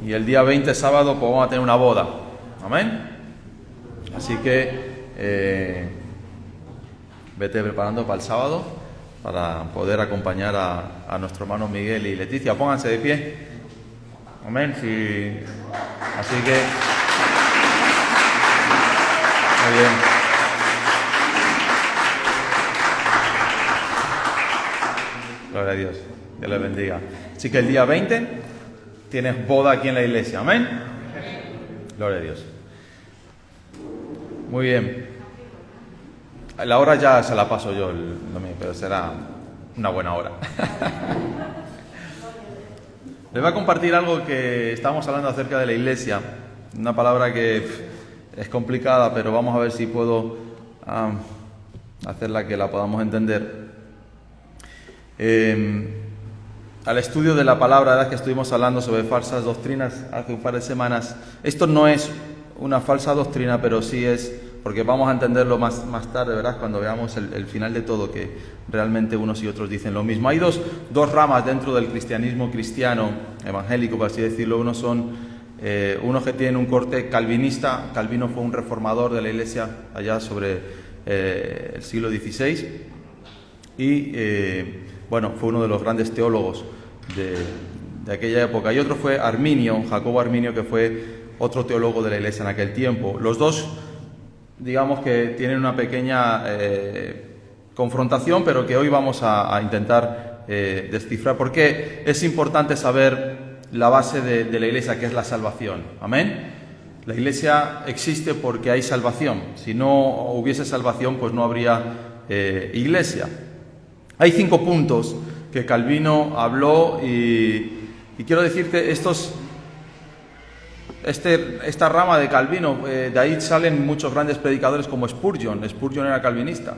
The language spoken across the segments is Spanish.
y el día 20, sábado, pues vamos a tener una boda. Amén. Así que vete preparando para el sábado, para poder acompañar a nuestro hermano Miguel y Leticia. Pónganse de pie. Amén. Sí. Así que muy bien. Gloria a Dios. Dios les bendiga. Así que el día 20 tienes boda aquí en la iglesia. Amén. Gloria a Dios. Muy bien. La hora ya se la paso yo el domingo, pero será una buena hora. Les voy a compartir algo que estamos hablando acerca de la iglesia. Una palabra que es complicada, pero vamos a ver si puedo hacerla que la podamos entender. Al estudio de la palabra, ¿verdad?, que estuvimos hablando sobre falsas doctrinas hace un par de semanas. Esto no es una falsa doctrina, pero sí es, porque vamos a entenderlo más tarde, ¿verdad?, cuando veamos el final de todo, que realmente unos y otros dicen lo mismo. Hay dos ramas dentro del cristianismo cristiano, evangélico, por así decirlo. Unos son unos que tienen un corte calvinista. Calvino fue un reformador de la iglesia allá sobre el siglo XVI y bueno, fue uno de los grandes teólogos de aquella época. Y otro fue Arminio, Jacobo Arminio, que fue otro teólogo de la iglesia en aquel tiempo. Los dos, digamos que tienen una pequeña confrontación, pero que hoy vamos a intentar descifrar, porque es importante saber la base de la iglesia, que es la salvación. Amén. La iglesia existe porque hay salvación. Si no hubiese salvación, pues no habría iglesia. Hay 5 puntos que Calvino habló y quiero decirte, esta rama de Calvino, de ahí salen muchos grandes predicadores como Spurgeon. Spurgeon era calvinista,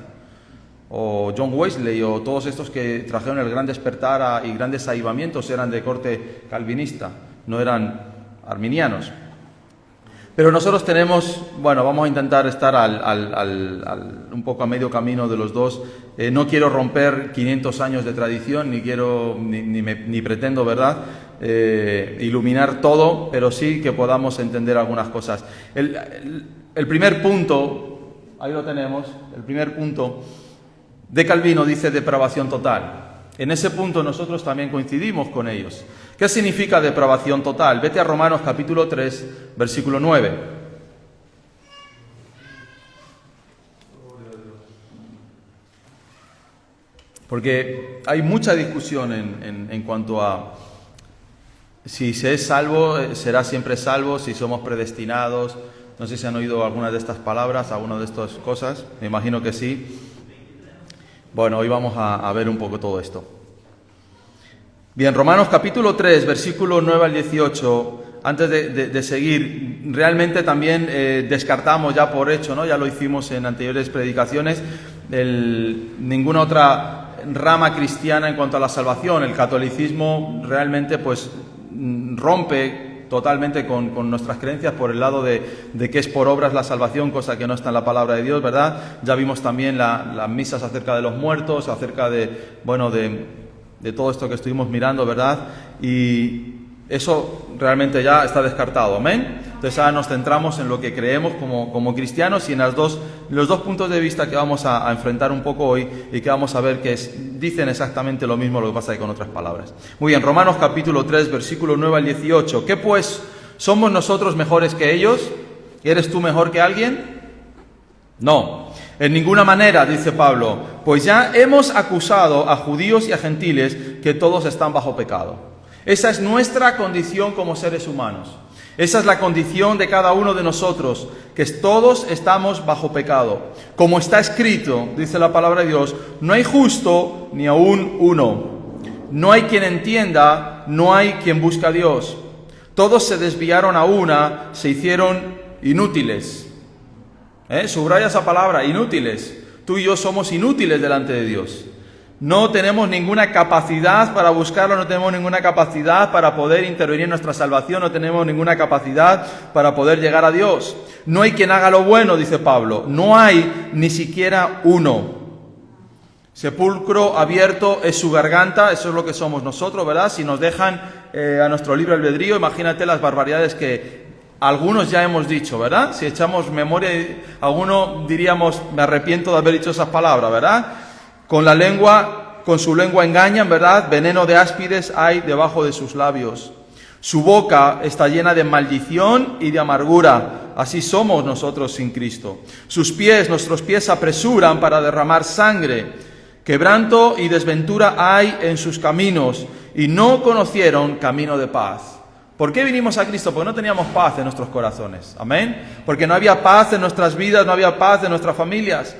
o John Wesley, o todos estos que trajeron el gran despertar y grandes avivamientos eran de corte calvinista, no eran arminianos. Pero nosotros tenemos, bueno, vamos a intentar estar un poco a medio camino de los dos. No quiero romper 500 años de tradición, ni pretendo, ¿verdad?, iluminar todo, pero sí que podamos entender algunas cosas. El primer punto, ahí lo tenemos, el primer punto de Calvino dice depravación total. En ese punto nosotros también coincidimos con ellos. ¿Qué significa depravación total? Vete a Romanos capítulo 3, versículo 9. Porque hay mucha discusión en cuanto a si se es salvo, será siempre salvo, si somos predestinados. No sé si han oído algunas de estas palabras, algunas de estas cosas. Me imagino que sí. Bueno, hoy vamos a ver un poco todo esto. Bien, Romanos capítulo 3, versículo 9 al 18, antes de seguir, realmente también descartamos ya por hecho, ¿no? Ya lo hicimos en anteriores predicaciones, ninguna otra rama cristiana en cuanto a la salvación. El catolicismo realmente pues rompe totalmente con nuestras creencias por el lado de que es por obras la salvación, cosa que no está en la palabra de Dios, ¿verdad? Ya vimos también las misas acerca de los muertos, acerca de todo esto que estuvimos mirando, ¿verdad? Y eso realmente ya está descartado, ¿amén? Entonces ahora nos centramos en lo que creemos como cristianos y en los dos puntos de vista que vamos a enfrentar un poco hoy y que vamos a ver que dicen exactamente lo mismo, lo que pasa que con otras palabras. Muy bien, Romanos capítulo 3, versículo 9 al 18. ¿Qué pues? ¿Somos nosotros mejores que ellos? ¿Eres tú mejor que alguien? No, en ninguna manera, dice Pablo, pues ya hemos acusado a judíos y a gentiles que todos están bajo pecado. Esa es nuestra condición como seres humanos. Esa es la condición de cada uno de nosotros, que todos estamos bajo pecado. Como está escrito, dice la palabra de Dios, no hay justo ni aún uno. No hay quien entienda, no hay quien busque a Dios. Todos se desviaron a una, se hicieron inútiles. Subraya esa palabra, inútiles. Tú y yo somos inútiles delante de Dios. No tenemos ninguna capacidad para buscarlo, no tenemos ninguna capacidad para poder intervenir en nuestra salvación, no tenemos ninguna capacidad para poder llegar a Dios. No hay quien haga lo bueno, dice Pablo, no hay ni siquiera uno. Sepulcro abierto es su garganta, eso es lo que somos nosotros, ¿verdad? Si nos dejan a nuestro libre albedrío, imagínate las barbaridades que algunos ya hemos dicho, ¿verdad? Si echamos memoria, alguno diríamos, me arrepiento de haber dicho esas palabras, ¿verdad? Con su lengua engañan, ¿verdad? Veneno de áspides hay debajo de sus labios. Su boca está llena de maldición y de amargura. Así somos nosotros sin Cristo. Nuestros pies se apresuran para derramar sangre. Quebranto y desventura hay en sus caminos, y no conocieron camino de paz. ¿Por qué vinimos a Cristo? Porque no teníamos paz en nuestros corazones. Amén. Porque no había paz en nuestras vidas, no había paz en nuestras familias.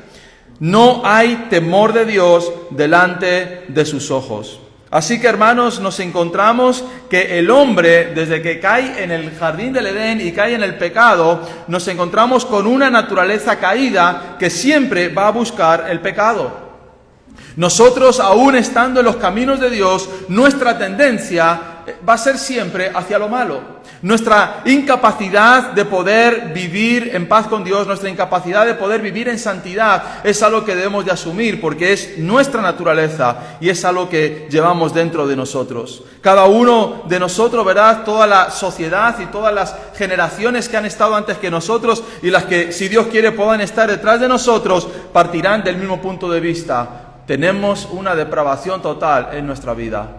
No hay temor de Dios delante de sus ojos. Así que, hermanos, nos encontramos que el hombre, desde que cae en el jardín del Edén y cae en el pecado, nos encontramos con una naturaleza caída que siempre va a buscar el pecado. Nosotros, aún estando en los caminos de Dios, nuestra tendencia va a ser siempre hacia lo malo. Nuestra incapacidad de poder vivir en paz con Dios, nuestra incapacidad de poder vivir en santidad, es algo que debemos de asumir porque es nuestra naturaleza y es algo que llevamos dentro de nosotros. Cada uno de nosotros, ¿verdad? Toda la sociedad y todas las generaciones que han estado antes que nosotros y las que, si Dios quiere, puedan estar detrás de nosotros, partirán del mismo punto de vista. Tenemos una depravación total en nuestra vida.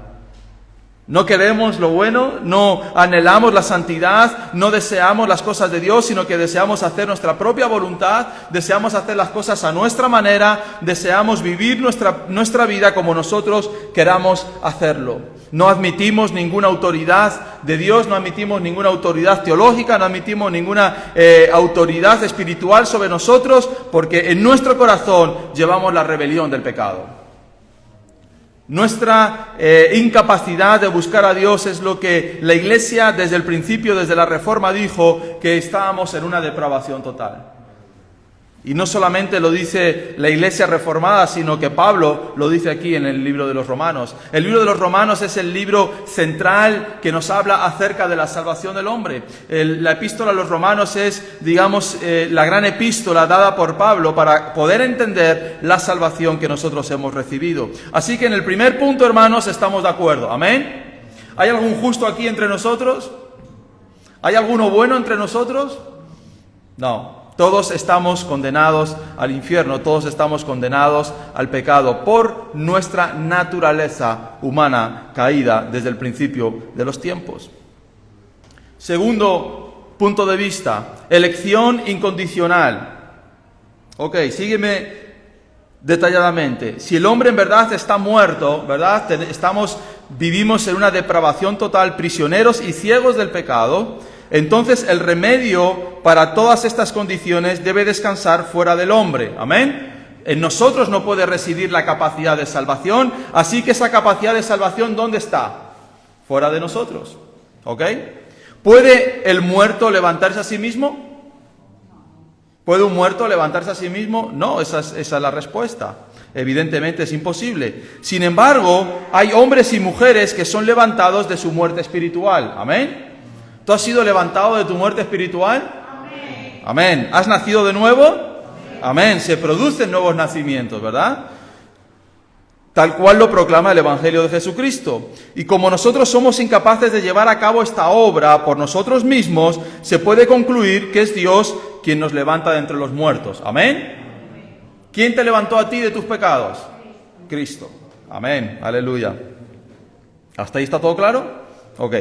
No queremos lo bueno, no anhelamos la santidad, no deseamos las cosas de Dios, sino que deseamos hacer nuestra propia voluntad, deseamos hacer las cosas a nuestra manera, deseamos vivir nuestra vida como nosotros queramos hacerlo. No admitimos ninguna autoridad de Dios, no admitimos ninguna autoridad teológica, no admitimos ninguna autoridad espiritual sobre nosotros, porque en nuestro corazón llevamos la rebelión del pecado. Nuestra incapacidad de buscar a Dios es lo que la Iglesia desde el principio, desde la Reforma, dijo que estábamos en una depravación total. Y no solamente lo dice la Iglesia reformada, sino que Pablo lo dice aquí en el libro de los Romanos. El libro de los Romanos es el libro central que nos habla acerca de la salvación del hombre. La epístola a los Romanos es, digamos, la gran epístola dada por Pablo para poder entender la salvación que nosotros hemos recibido. Así que en el primer punto, hermanos, estamos de acuerdo. ¿Amén? ¿Hay algún justo aquí entre nosotros? ¿Hay alguno bueno entre nosotros? No. Todos estamos condenados al infierno, todos estamos condenados al pecado por nuestra naturaleza humana caída desde el principio de los tiempos. Segundo punto de vista, elección incondicional. Ok, sígueme detalladamente. Si el hombre en verdad está muerto, ¿verdad? Vivimos en una depravación total, prisioneros y ciegos del pecado. Entonces el remedio para todas estas condiciones debe descansar fuera del hombre. ¿Amén? En nosotros no puede residir la capacidad de salvación, así que esa capacidad de salvación, ¿dónde está? Fuera de nosotros. ¿Ok? ¿Puede el muerto levantarse a sí mismo? ¿Puede un muerto levantarse a sí mismo? No, esa es la respuesta. Evidentemente es imposible. Sin embargo, hay hombres y mujeres que son levantados de su muerte espiritual. ¿Amén? ¿Tú has sido levantado de tu muerte espiritual? Amén. Amén. ¿Has nacido de nuevo? Amén. Amén. Se producen nuevos nacimientos, ¿verdad? Tal cual lo proclama el Evangelio de Jesucristo. Y como nosotros somos incapaces de llevar a cabo esta obra por nosotros mismos, se puede concluir que es Dios quien nos levanta de entre los muertos. Amén. ¿Quién te levantó a ti de tus pecados? Cristo. Amén. Aleluya. ¿Hasta ahí está todo claro? Ok.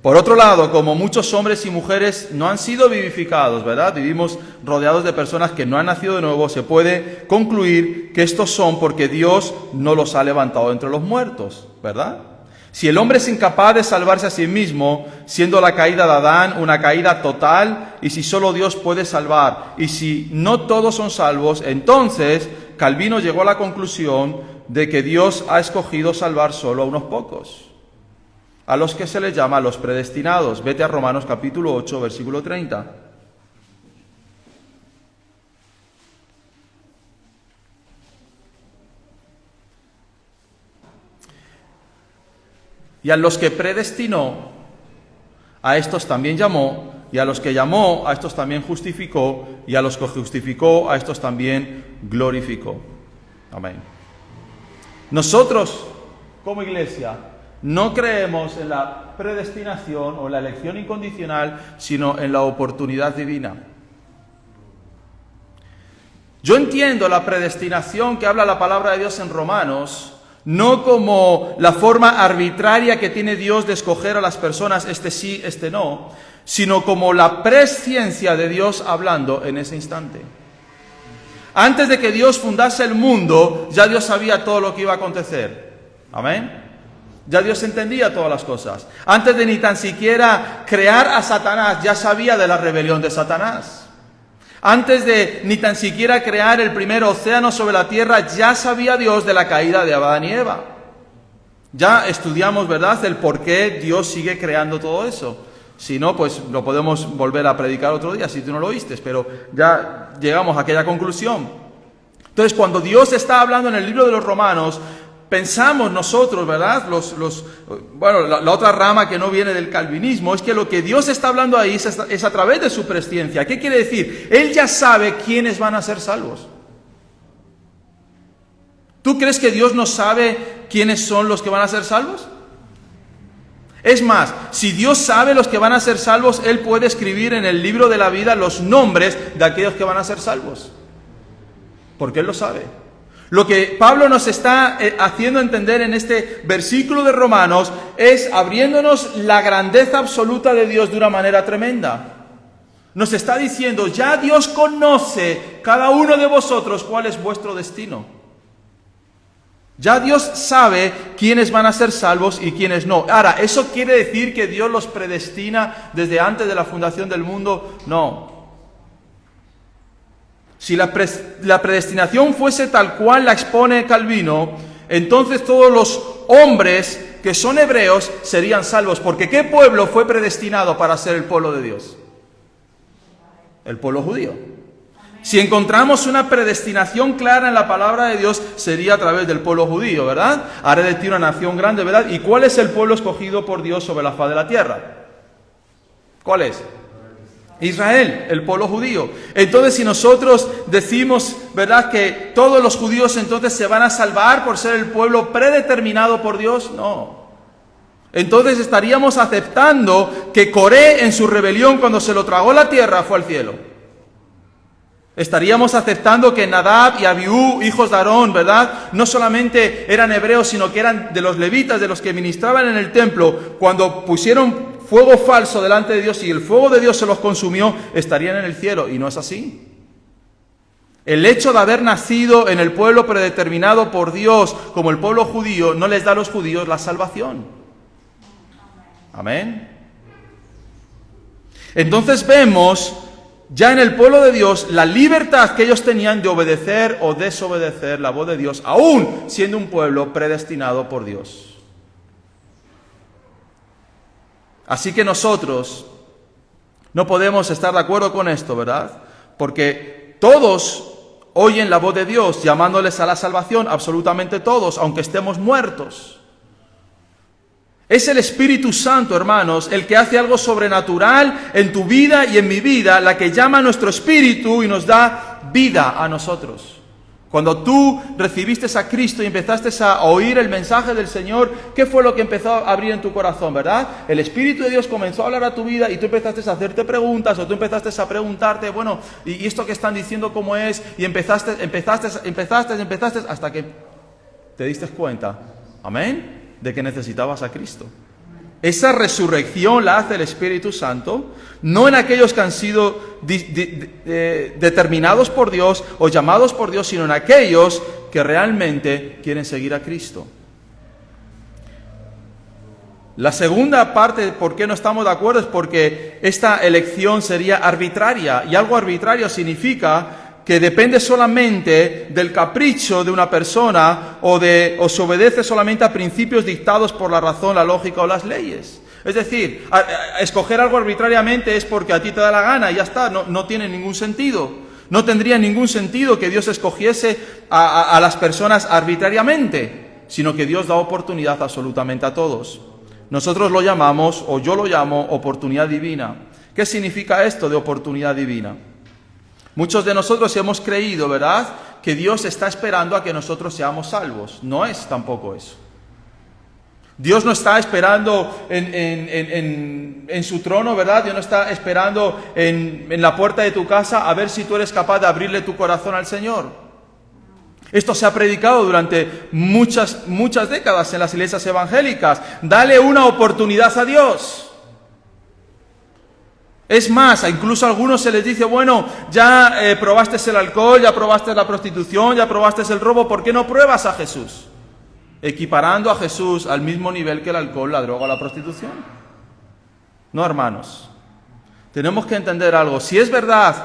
Por otro lado, como muchos hombres y mujeres no han sido vivificados, ¿verdad? Vivimos rodeados de personas que no han nacido de nuevo, se puede concluir que estos son porque Dios no los ha levantado entre los muertos, ¿verdad? Si el hombre es incapaz de salvarse a sí mismo, siendo la caída de Adán una caída total, y si solo Dios puede salvar, y si no todos son salvos, entonces Calvino llegó a la conclusión de que Dios ha escogido salvar solo a unos pocos, a los que se les llama los predestinados. Vete a Romanos capítulo 8, versículo 30. Y a los que predestinó, a estos también llamó, y a los que llamó, a estos también justificó, y a los que justificó, a estos también glorificó. Amén. Nosotros, como iglesia, no creemos en la predestinación o la elección incondicional, sino en la oportunidad divina. Yo entiendo la predestinación que habla la palabra de Dios en Romanos, no como la forma arbitraria que tiene Dios de escoger a las personas, este sí, este no, sino como la presciencia de Dios hablando en ese instante. Antes de que Dios fundase el mundo, ya Dios sabía todo lo que iba a acontecer. Amén. Ya Dios entendía todas las cosas. Antes de ni tan siquiera crear a Satanás, ya sabía de la rebelión de Satanás. Antes de ni tan siquiera crear el primer océano sobre la tierra, ya sabía Dios de la caída de Adán y Eva. Ya estudiamos, ¿verdad?, el por qué Dios sigue creando todo eso. Si no, pues lo podemos volver a predicar otro día, si tú no lo oíste, pero ya llegamos a aquella conclusión. Entonces, cuando Dios está hablando en el libro de los Romanos, pensamos nosotros, ¿verdad? La otra rama que no viene del calvinismo es que lo que Dios está hablando ahí es a través de su presciencia. ¿Qué quiere decir? Él ya sabe quiénes van a ser salvos. ¿Tú crees que Dios no sabe quiénes son los que van a ser salvos? Es más, si Dios sabe los que van a ser salvos, Él puede escribir en el libro de la vida los nombres de aquellos que van a ser salvos. Porque Él lo sabe. Lo que Pablo nos está haciendo entender en este versículo de Romanos es abriéndonos la grandeza absoluta de Dios de una manera tremenda. Nos está diciendo, ya Dios conoce cada uno de vosotros cuál es vuestro destino. Ya Dios sabe quiénes van a ser salvos y quiénes no. Ahora, ¿eso quiere decir que Dios los predestina desde antes de la fundación del mundo? No. Si la predestinación fuese tal cual la expone Calvino, entonces todos los hombres que son hebreos serían salvos. Porque ¿qué pueblo fue predestinado para ser el pueblo de Dios? El pueblo judío. Si encontramos una predestinación clara en la palabra de Dios, sería a través del pueblo judío, ¿verdad? Haré de ti una nación grande, ¿verdad? ¿Y cuál es el pueblo escogido por Dios sobre la faz de la tierra? ¿Cuál es? Israel, el pueblo judío. Entonces, si nosotros decimos, ¿verdad?, que todos los judíos entonces se van a salvar por ser el pueblo predeterminado por Dios, no. Entonces estaríamos aceptando que Coré en su rebelión cuando se lo tragó la tierra fue al cielo. Estaríamos aceptando que Nadab y Abiú, hijos de Aarón, ¿verdad?, no solamente eran hebreos, sino que eran de los levitas, de los que ministraban en el templo. Cuando pusieron fuego falso delante de Dios y el fuego de Dios se los consumió, estarían en el cielo. Y no es así. El hecho de haber nacido en el pueblo predeterminado por Dios, como el pueblo judío, no les da a los judíos la salvación. Amén. Entonces vemos ya en el pueblo de Dios la libertad que ellos tenían de obedecer o desobedecer la voz de Dios, aún siendo un pueblo predestinado por Dios. Así que nosotros no podemos estar de acuerdo con esto, ¿verdad? Porque todos oyen la voz de Dios llamándoles a la salvación, absolutamente todos, aunque estemos muertos. Es el Espíritu Santo, hermanos, el que hace algo sobrenatural en tu vida y en mi vida, la que llama a nuestro espíritu y nos da vida a nosotros. Cuando tú recibiste a Cristo y empezaste a oír el mensaje del Señor, ¿qué fue lo que empezó a abrir en tu corazón, verdad? El Espíritu de Dios comenzó a hablar a tu vida y tú empezaste a hacerte preguntas o tú empezaste a preguntarte, bueno, ¿y esto que están diciendo cómo es? Y empezaste hasta que te diste cuenta, amén, de que necesitabas a Cristo. Esa resurrección la hace el Espíritu Santo, no en aquellos que han sido determinados por Dios o llamados por Dios, sino en aquellos que realmente quieren seguir a Cristo. La segunda parte de por qué no estamos de acuerdo es porque esta elección sería arbitraria, y algo arbitrario significa que depende solamente del capricho de una persona o se obedece solamente a principios dictados por la razón, la lógica o las leyes. Es decir, escoger algo arbitrariamente es porque a ti te da la gana y ya está, no tiene ningún sentido. No tendría ningún sentido que Dios escogiese a las personas arbitrariamente, sino que Dios da oportunidad absolutamente a todos. Nosotros lo llamamos, o yo lo llamo, oportunidad divina. ¿Qué significa esto de oportunidad divina? Muchos de nosotros hemos creído, ¿verdad?, que Dios está esperando a que nosotros seamos salvos. No es tampoco eso. Dios no está esperando en su trono, ¿verdad? Dios no está esperando en la puerta de tu casa a ver si tú eres capaz de abrirle tu corazón al Señor. Esto se ha predicado durante muchas décadas en las iglesias evangélicas. Dale una oportunidad a Dios. Es más, incluso a algunos se les dice, bueno, ya probaste el alcohol, ya probaste la prostitución, ya probaste el robo, ¿por qué no pruebas a Jesús? Equiparando a Jesús al mismo nivel que el alcohol, la droga o la prostitución. No, hermanos. Tenemos que entender algo. Si es verdad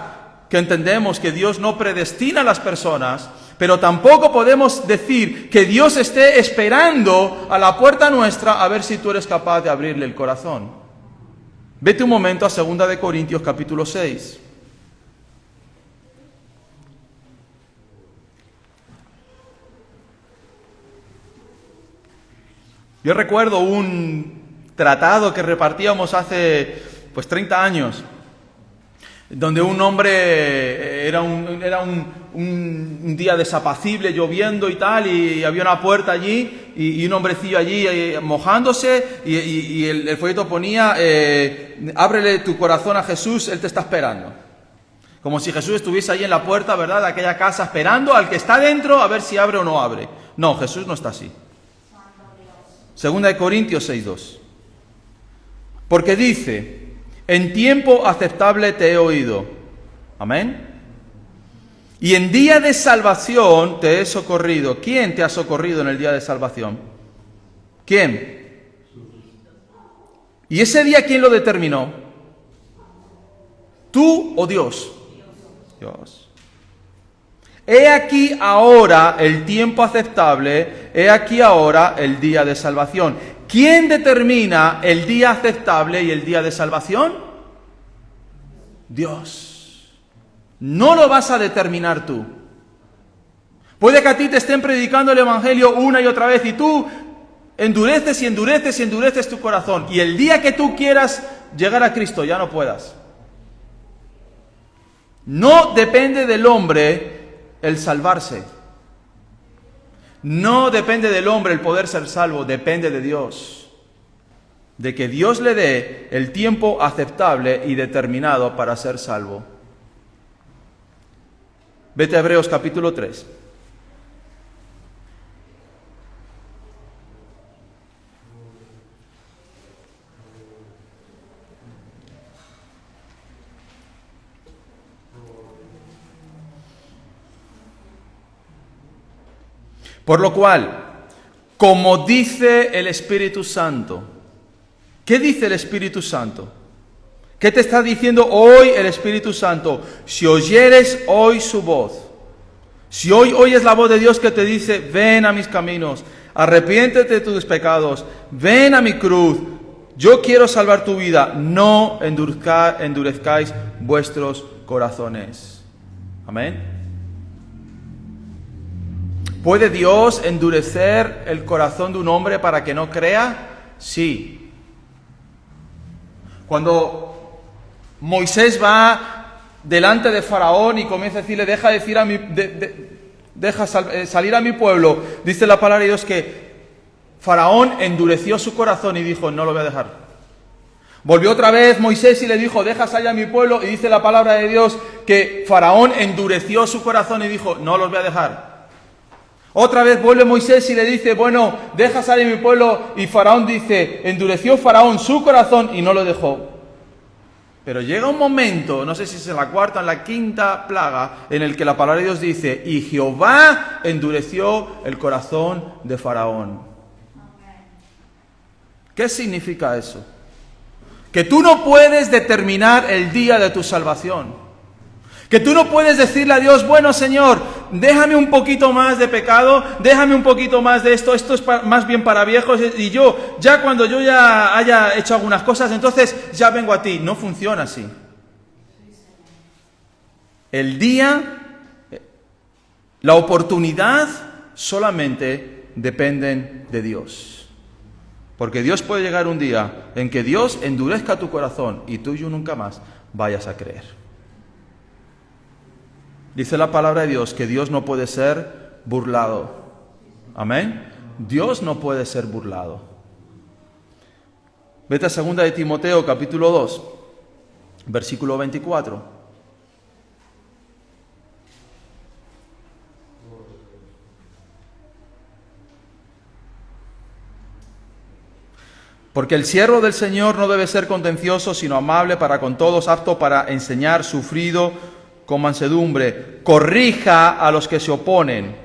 que entendemos que Dios no predestina a las personas, pero tampoco podemos decir que Dios esté esperando a la puerta nuestra a ver si tú eres capaz de abrirle el corazón. Vete un momento a 2 de Corintios capítulo 6. Yo recuerdo un tratado que repartíamos hace 30 años, donde un hombre, era un día desapacible, lloviendo y tal, y había una puerta allí, y un hombrecillo allí mojándose, y el folleto ponía, ábrele tu corazón a Jesús, Él te está esperando. Como si Jesús estuviese allí en la puerta, ¿verdad?, de aquella casa, esperando al que está dentro a ver si abre o no abre. No, Jesús no está así. 2 de Corintios 6:2. Porque dice, en tiempo aceptable te he oído. Amén. Y en día de salvación te he socorrido. ¿Quién te ha socorrido en el día de salvación? ¿Quién? ¿Y ese día quién lo determinó? ¿Tú o Dios? Dios. He aquí ahora el tiempo aceptable, he aquí ahora el día de salvación. ¿Quién determina el día aceptable y el día de salvación? Dios. No lo vas a determinar tú. Puede que a ti te estén predicando el Evangelio una y otra vez y tú endureces y endureces y endureces tu corazón. Y el día que tú quieras llegar a Cristo ya no puedas. No depende del hombre el salvarse. No depende del hombre el poder ser salvo, depende de Dios. De que Dios le dé el tiempo aceptable y determinado para ser salvo. Vete a Hebreos capítulo 3. Por lo cual, como dice el Espíritu Santo, ¿qué dice el Espíritu Santo? ¿Qué te está diciendo hoy el Espíritu Santo? Si oyeres hoy su voz, si hoy oyes la voz de Dios que te dice, ven a mis caminos, arrepiéntete de tus pecados, ven a mi cruz, yo quiero salvar tu vida, no endurezcáis vuestros corazones. Amén. ¿Puede Dios endurecer el corazón de un hombre para que no crea? Sí. Cuando Moisés va delante de Faraón y comienza a decirle, deja salir a mi pueblo, dice la palabra de Dios que Faraón endureció su corazón y dijo, no lo voy a dejar. Volvió otra vez Moisés y le dijo, deja salir a mi pueblo, y dice la palabra de Dios que Faraón endureció su corazón y dijo, no los voy a dejar. Otra vez vuelve Moisés y le dice, bueno, deja salir a mi pueblo, y Faraón dice, endureció Faraón su corazón y no lo dejó. Pero llega un momento, no sé si es en la cuarta o en la quinta plaga, en el que la palabra de Dios dice, y Jehová endureció el corazón de Faraón. ¿Qué significa eso? Que tú no puedes determinar el día de tu salvación. Que tú no puedes decirle a Dios, bueno, Señor, déjame un poquito más de pecado, déjame un poquito más de esto es más bien para viejos, y yo, ya cuando yo ya haya hecho algunas cosas, entonces ya vengo a ti. No funciona así. El día, la oportunidad solamente dependen de Dios. Porque Dios puede llegar un día en que Dios endurezca tu corazón y tú y yo nunca más vayas a creer. Dice la palabra de Dios que Dios no puede ser burlado. Amén. Dios no puede ser burlado. Vete a 2 de Timoteo, capítulo 2, versículo 24. Porque el siervo del Señor no debe ser contencioso, sino amable para con todos, apto para enseñar, sufrido con mansedumbre. Corrija a los que se oponen.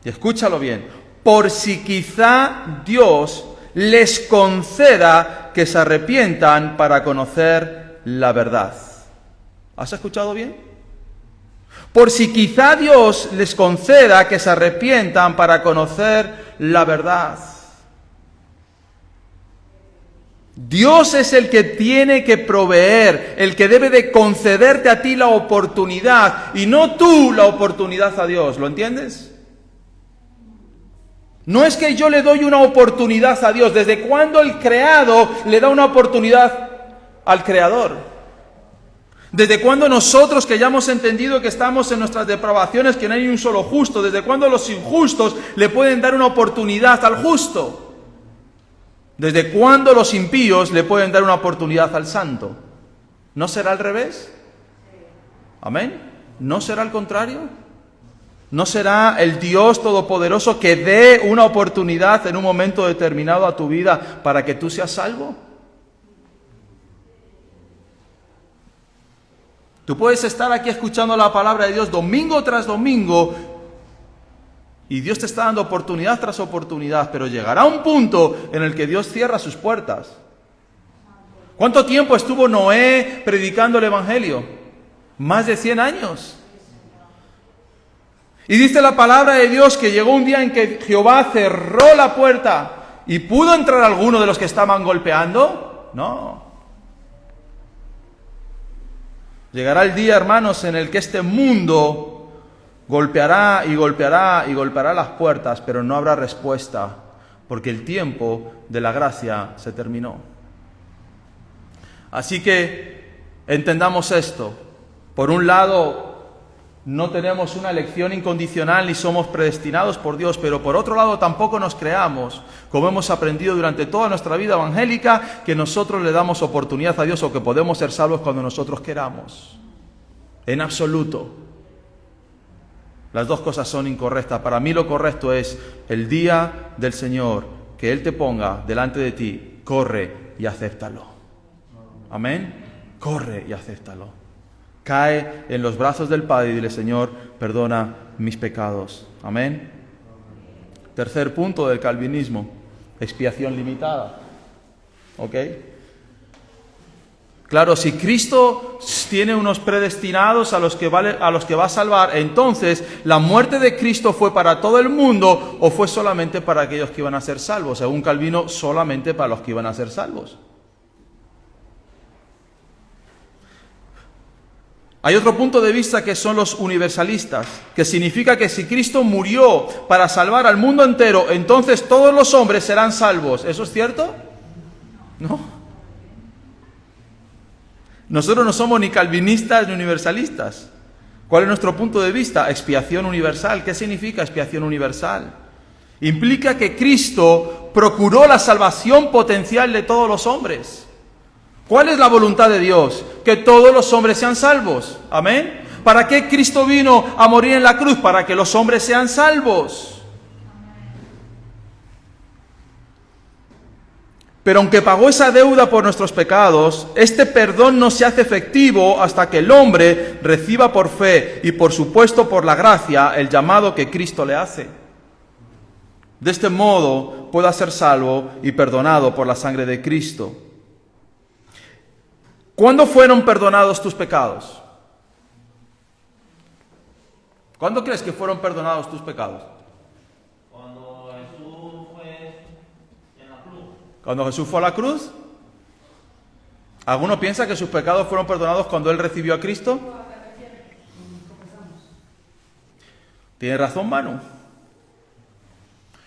Y escúchalo bien. Por si quizá Dios les conceda que se arrepientan para conocer la verdad. ¿Has escuchado bien? Por si quizá Dios les conceda que se arrepientan para conocer la verdad. Dios es el que tiene que proveer, el que debe de concederte a ti la oportunidad y no tú la oportunidad a Dios. ¿Lo entiendes? No es que yo le doy una oportunidad a Dios. ¿Desde cuándo el creado le da una oportunidad al creador? ¿Desde cuándo nosotros, que ya hemos entendido que estamos en nuestras depravaciones, que no hay un solo justo, desde cuándo los injustos le pueden dar una oportunidad al justo? ¿Desde cuándo los impíos le pueden dar una oportunidad al santo? ¿No será al revés? ¿Amén? ¿No será al contrario? ¿No será el Dios Todopoderoso que dé una oportunidad en un momento determinado a tu vida para que tú seas salvo? Tú puedes estar aquí escuchando la palabra de Dios domingo tras domingo y Dios te está dando oportunidad tras oportunidad, pero llegará un punto en el que Dios cierra sus puertas. ¿Cuánto tiempo estuvo Noé predicando el Evangelio? Más de 100 años. Y dice la palabra de Dios que llegó un día en que Jehová cerró la puerta y ¿pudo entrar alguno de los que estaban golpeando? No. Llegará el día, hermanos, en el que este mundo golpeará y golpeará y golpeará las puertas, pero no habrá respuesta, porque el tiempo de la gracia se terminó. Así que entendamos esto. Por un lado, no tenemos una elección incondicional ni somos predestinados por Dios, pero por otro lado tampoco nos creamos, como hemos aprendido durante toda nuestra vida evangélica, que nosotros le damos oportunidad a Dios o que podemos ser salvos cuando nosotros queramos. En absoluto. Las dos cosas son incorrectas. Para mí lo correcto es el día del Señor, que Él te ponga delante de ti, corre y acéptalo. Amén. Corre y acéptalo. Cae en los brazos del Padre y dile: Señor, perdona mis pecados. Amén. Tercer punto del calvinismo: expiación limitada. ¿Ok? Claro, si Cristo tiene unos predestinados a los que va a salvar, entonces la muerte de Cristo fue para todo el mundo o fue solamente para aquellos que iban a ser salvos. Según Calvino, solamente para los que iban a ser salvos. Hay otro punto de vista que son los universalistas, que significa que si Cristo murió para salvar al mundo entero, entonces todos los hombres serán salvos. ¿Eso es cierto? No. Nosotros no somos ni calvinistas ni universalistas. ¿Cuál es nuestro punto de vista? Expiación universal. ¿Qué significa expiación universal? Implica que Cristo procuró la salvación potencial de todos los hombres. ¿Cuál es la voluntad de Dios? Que todos los hombres sean salvos. ¿Amén? ¿Para qué Cristo vino a morir en la cruz? Para que los hombres sean salvos. Pero aunque pagó esa deuda por nuestros pecados, este perdón no se hace efectivo hasta que el hombre reciba por fe y por supuesto por la gracia el llamado que Cristo le hace. De este modo pueda ser salvo y perdonado por la sangre de Cristo. ¿Cuándo fueron perdonados tus pecados? ¿Cuándo crees que fueron perdonados tus pecados? Cuando Jesús fue en la cruz. ¿Cuando Jesús fue a la cruz? ¿Alguno piensa que sus pecados fueron perdonados cuando Él recibió a Cristo? Tiene razón, Manu.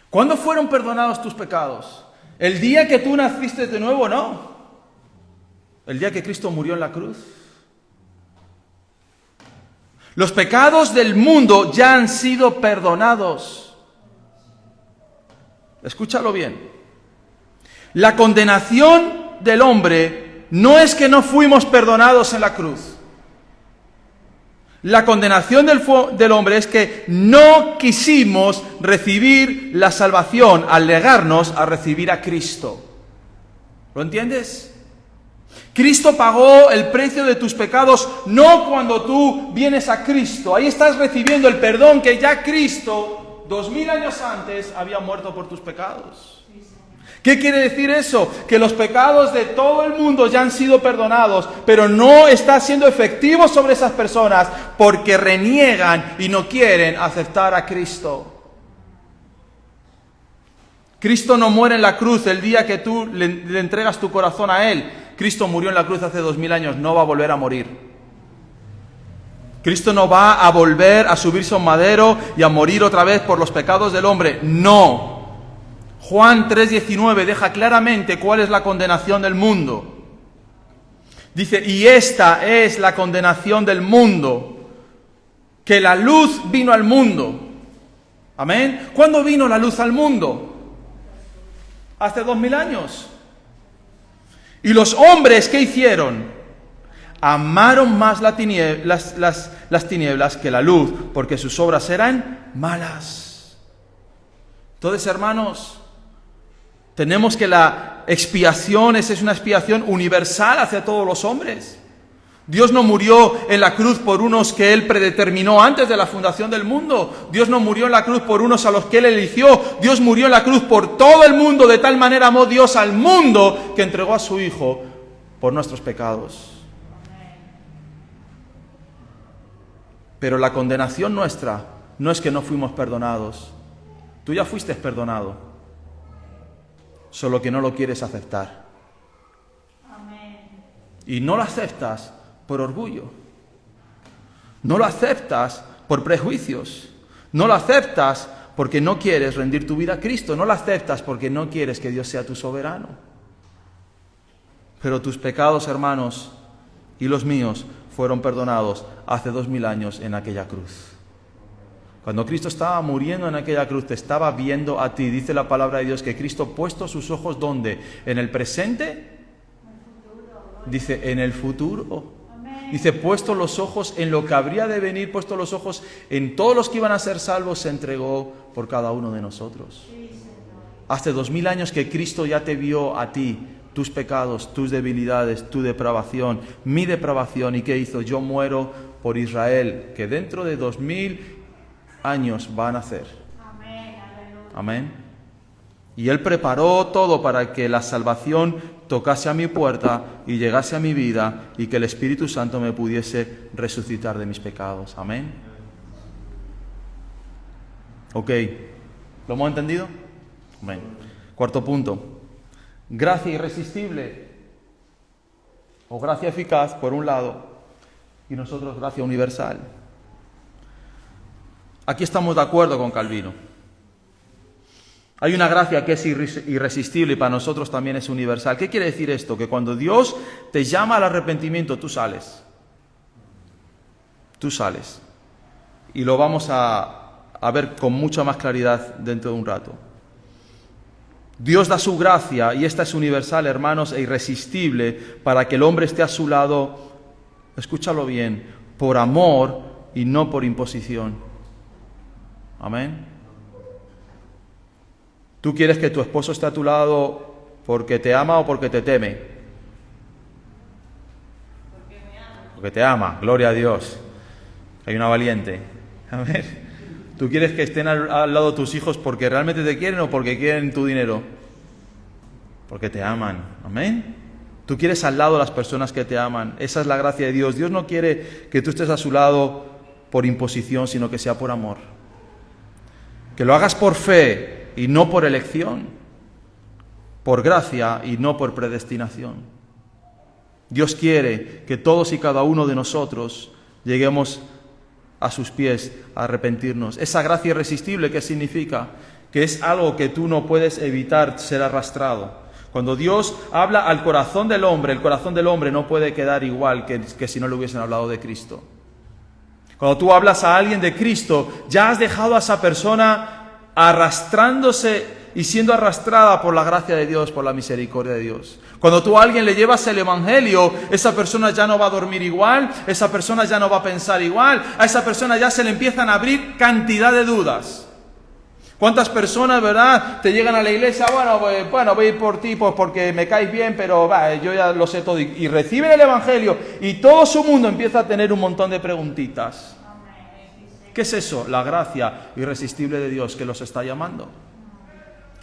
¿Cuándo fueron perdonados tus pecados? ¿El día que tú naciste de nuevo? No. El día que Cristo murió en la cruz. Los pecados del mundo ya han sido perdonados. Escúchalo bien. La condenación del hombre no es que no fuimos perdonados en la cruz. La condenación del hombre es que no quisimos recibir la salvación al negarnos a recibir a Cristo. ¿Lo entiendes? Cristo pagó el precio de tus pecados, no cuando tú vienes a Cristo. Ahí estás recibiendo el perdón que ya Cristo, 2000 años antes, había muerto por tus pecados. ¿Qué quiere decir eso? Que los pecados de todo el mundo ya han sido perdonados, pero no está siendo efectivo sobre esas personas porque reniegan y no quieren aceptar a Cristo. Cristo no muere en la cruz el día que tú le entregas tu corazón a Él. Cristo murió en la cruz hace 2000 años, no va a volver a morir. Cristo no va a volver a subirse a un madero y a morir otra vez por los pecados del hombre. No. Juan 3:19 deja claramente cuál es la condenación del mundo. Dice, y esta es la condenación del mundo, que la luz vino al mundo. Amén. ¿Cuándo vino la luz al mundo? Hace 2000 años. Y los hombres, ¿qué hicieron? Amaron más las tinieblas que la luz, porque sus obras eran malas. Entonces, hermanos, tenemos que la expiación, esa es una expiación universal hacia todos los hombres. Dios no murió en la cruz por unos que Él predeterminó antes de la fundación del mundo. Dios no murió en la cruz por unos a los que Él eligió. Dios murió en la cruz por todo el mundo. De tal manera amó Dios al mundo que entregó a su Hijo por nuestros pecados. Pero la condenación nuestra no es que no fuimos perdonados. Tú ya fuiste perdonado. Solo que no lo quieres aceptar. Y no lo aceptas por orgullo. No lo aceptas por prejuicios. No lo aceptas porque no quieres rendir tu vida a Cristo. No lo aceptas porque no quieres que Dios sea tu soberano. Pero tus pecados, hermanos, y los míos fueron perdonados hace 2000 años en aquella cruz. Cuando Cristo estaba muriendo en aquella cruz, te estaba viendo a ti. Dice la palabra de Dios que Cristo puesto sus ojos, ¿dónde? ¿En el presente? Dice, en el futuro. Dice, puesto los ojos en lo que habría de venir, puesto los ojos en todos los que iban a ser salvos, se entregó por cada uno de nosotros. Hace 2000 años que Cristo ya te vio a ti, tus pecados, tus debilidades, tu depravación, mi depravación. ¿Y qué hizo? Yo muero por Israel, que dentro de 2000 años van a nacer. Amén. Y Él preparó todo para que la salvación tocase a mi puerta y llegase a mi vida y que el Espíritu Santo me pudiese resucitar de mis pecados. Amén. Ok. ¿Lo hemos entendido? Amén. Cuarto punto. Gracia irresistible o gracia eficaz por un lado y nosotros gracia universal. Aquí estamos de acuerdo con Calvino. Hay una gracia que es irresistible y para nosotros también es universal. ¿Qué quiere decir esto? Que cuando Dios te llama al arrepentimiento, tú sales. Tú sales. Y lo vamos a ver con mucha más claridad dentro de un rato. Dios da su gracia, y esta es universal, hermanos, e irresistible, para que el hombre esté a su lado, escúchalo bien, por amor y no por imposición. Amén. ¿Tú quieres que tu esposo esté a tu lado porque te ama o porque te teme? Porque te ama, gloria a Dios. Hay una valiente. Amén. ¿Tú quieres que estén al lado tus hijos porque realmente te quieren o porque quieren tu dinero? Porque te aman. Amén. Tú quieres al lado a las personas que te aman. Esa es la gracia de Dios. Dios no quiere que tú estés a su lado por imposición, sino que sea por amor. Que lo hagas por fe y no por elección, por gracia y no por predestinación. Dios quiere que todos y cada uno de nosotros lleguemos a sus pies a arrepentirnos. Esa gracia irresistible, ¿qué significa? Que es algo que tú no puedes evitar ser arrastrado. Cuando Dios habla al corazón del hombre, el corazón del hombre no puede quedar igual que si no le hubiesen hablado de Cristo. Cuando tú hablas a alguien de Cristo, ya has dejado a esa persona arrastrándose y siendo arrastrada por la gracia de Dios, por la misericordia de Dios. Cuando tú a alguien le llevas el Evangelio, esa persona ya no va a dormir igual, esa persona ya no va a pensar igual, a esa persona ya se le empiezan a abrir cantidad de dudas. ¿Cuántas personas, verdad, te llegan a la iglesia? Bueno, voy a ir por ti porque me caes bien, pero yo ya lo sé todo. Y reciben el Evangelio y todo su mundo empieza a tener un montón de preguntitas. ¿Qué es eso? La gracia irresistible de Dios que los está llamando.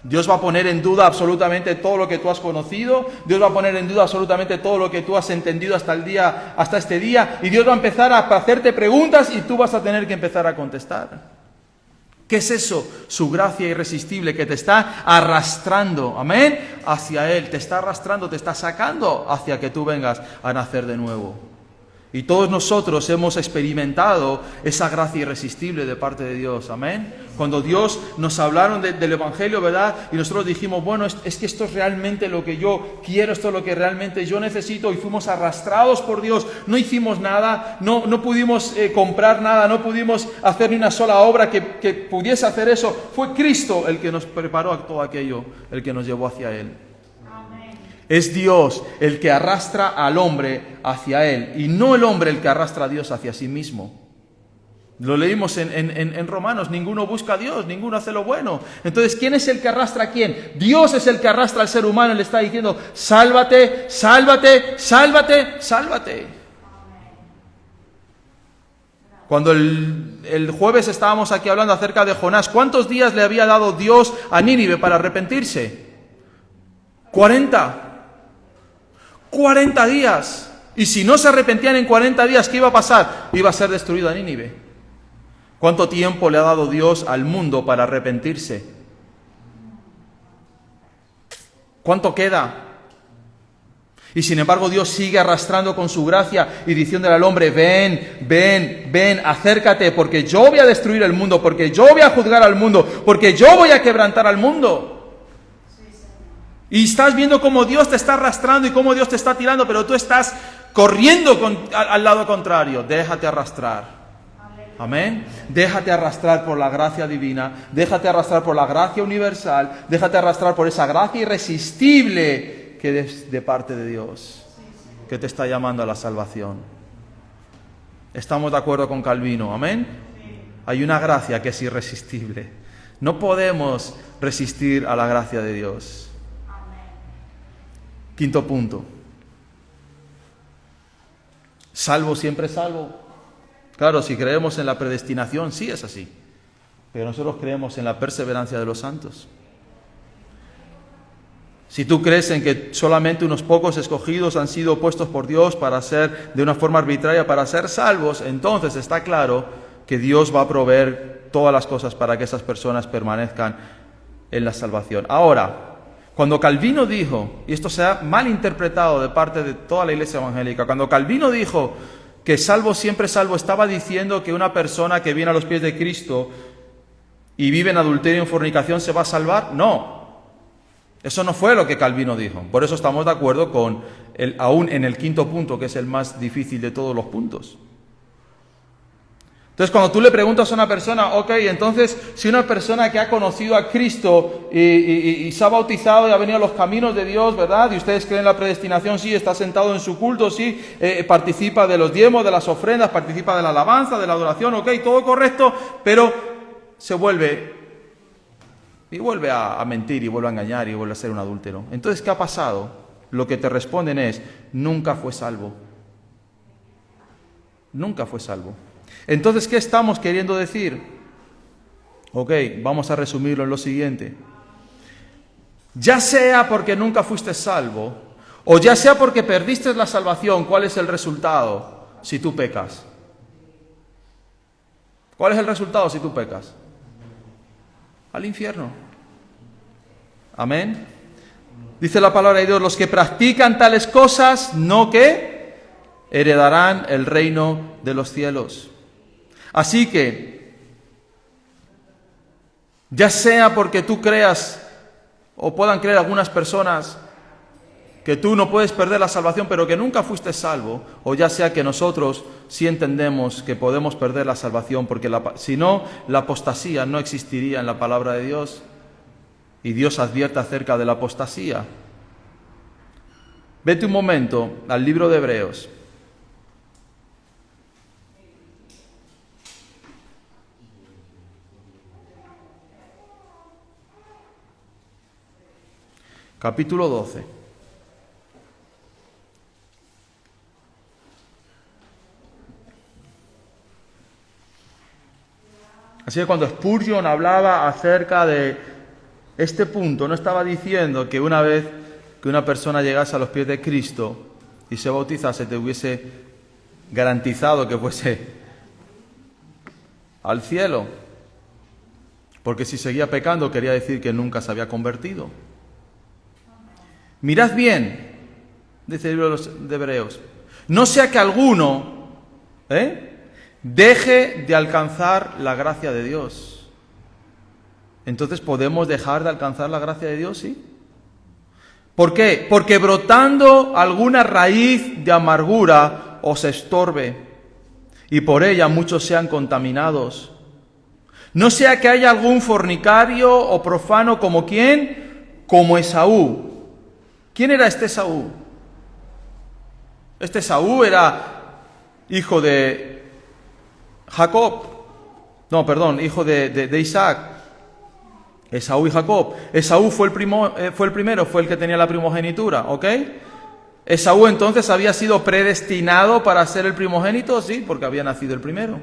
Dios va a poner en duda absolutamente todo lo que tú has conocido. Dios va a poner en duda absolutamente todo lo que tú has entendido hasta este día. Y Dios va a empezar a hacerte preguntas y tú vas a tener que empezar a contestar. ¿Qué es eso? Su gracia irresistible que te está arrastrando, amén, hacia Él. Te está arrastrando, te está sacando hacia que tú vengas a nacer de nuevo. Y todos nosotros hemos experimentado esa gracia irresistible de parte de Dios, amén. Cuando Dios nos hablaron del Evangelio, ¿verdad? Y nosotros dijimos, bueno, es que esto es realmente lo que yo quiero, esto es lo que realmente yo necesito. Y fuimos arrastrados por Dios, no hicimos nada, no pudimos comprar nada, no pudimos hacer ni una sola obra que pudiese hacer eso. Fue Cristo el que nos preparó a todo aquello, el que nos llevó hacia Él. Es Dios el que arrastra al hombre hacia Él y no el hombre el que arrastra a Dios hacia sí mismo. Lo leímos en Romanos, ninguno busca a Dios, ninguno hace lo bueno. Entonces, ¿quién es el que arrastra a quién? Dios es el que arrastra al ser humano y le está diciendo, sálvate, sálvate, sálvate, sálvate. Cuando el jueves estábamos aquí hablando acerca de Jonás, ¿cuántos días le había dado Dios a Nínive para arrepentirse? 40 días. Y si no se arrepentían en 40 días, ¿qué iba a pasar? Iba a ser destruida Nínive. ¿Cuánto tiempo le ha dado Dios al mundo para arrepentirse? ¿Cuánto queda? Y sin embargo Dios sigue arrastrando con su gracia y diciéndole al hombre, ven, acércate, porque yo voy a destruir el mundo, porque yo voy a juzgar al mundo, porque yo voy a quebrantar al mundo. Y estás viendo cómo Dios te está arrastrando y cómo Dios te está tirando, pero tú estás corriendo al lado contrario. Déjate arrastrar. Amén. Déjate arrastrar por la gracia divina, déjate arrastrar por la gracia universal, déjate arrastrar por esa gracia irresistible que es de parte de Dios, que te está llamando a la salvación. ¿Estamos de acuerdo con Calvino? Amén. Hay una gracia que es irresistible. No podemos resistir a la gracia de Dios. Quinto punto. ¿Salvo siempre salvo? Claro, si creemos en la predestinación, sí es así. Pero nosotros creemos en la perseverancia de los santos. Si tú crees en que solamente unos pocos escogidos han sido puestos por Dios para ser, de una forma arbitraria, para ser salvos, entonces está claro que Dios va a proveer todas las cosas para que esas personas permanezcan en la salvación. Ahora, cuando Calvino dijo, y esto se ha malinterpretado de parte de toda la iglesia evangélica, cuando Calvino dijo que salvo siempre salvo, estaba diciendo que una persona que viene a los pies de Cristo y vive en adulterio y en fornicación se va a salvar. No, eso no fue lo que Calvino dijo. Por eso estamos de acuerdo con aún en el quinto punto, que es el más difícil de todos los puntos. Entonces, cuando tú le preguntas a una persona, ok, entonces, si una persona que ha conocido a Cristo y se ha bautizado y ha venido a los caminos de Dios, ¿verdad? Y ustedes creen en la predestinación, sí, está sentado en su culto, sí, participa de los diezmos, de las ofrendas, participa de la alabanza, de la adoración, ok, todo correcto, pero se vuelve a mentir y vuelve a engañar y vuelve a ser un adúltero. Entonces, ¿qué ha pasado? Lo que te responden es, nunca fue salvo. Nunca fue salvo. Entonces, ¿qué estamos queriendo decir? Ok, vamos a resumirlo en lo siguiente. Ya sea porque nunca fuiste salvo, o ya sea porque perdiste la salvación, ¿cuál es el resultado si tú pecas? ¿Cuál es el resultado si tú pecas? Al infierno. Amén. Dice la palabra de Dios, los que practican tales cosas, ¿no qué? Heredarán el reino de los cielos. Así que, ya sea porque tú creas o puedan creer algunas personas que tú no puedes perder la salvación, pero que nunca fuiste salvo, o ya sea que nosotros sí entendemos que podemos perder la salvación, porque si no, la apostasía no existiría en la palabra de Dios, y Dios advierte acerca de la apostasía. Vete un momento al libro de Hebreos. Capítulo 12. Así que cuando Spurgeon hablaba acerca de este punto, no estaba diciendo que una vez que una persona llegase a los pies de Cristo y se bautizase, te hubiese garantizado que fuese al cielo. Porque si seguía pecando, quería decir que nunca se había convertido. Mirad bien, dice el libro de Hebreos, no sea que alguno deje de alcanzar la gracia de Dios. Entonces, ¿podemos dejar de alcanzar la gracia de Dios? Sí. ¿Por qué? Porque brotando alguna raíz de amargura os estorbe, y por ella muchos sean contaminados. No sea que haya algún fornicario o profano como ¿quién? Como Esaú. ¿Quién era este Esaú? Este Esaú era hijo de Jacob. No, perdón, hijo de Isaac. Esaú y Jacob. Esaú fue el primero, fue el que tenía la primogenitura, ¿ok? Esaú entonces había sido predestinado para ser el primogénito, sí, porque había nacido el primero.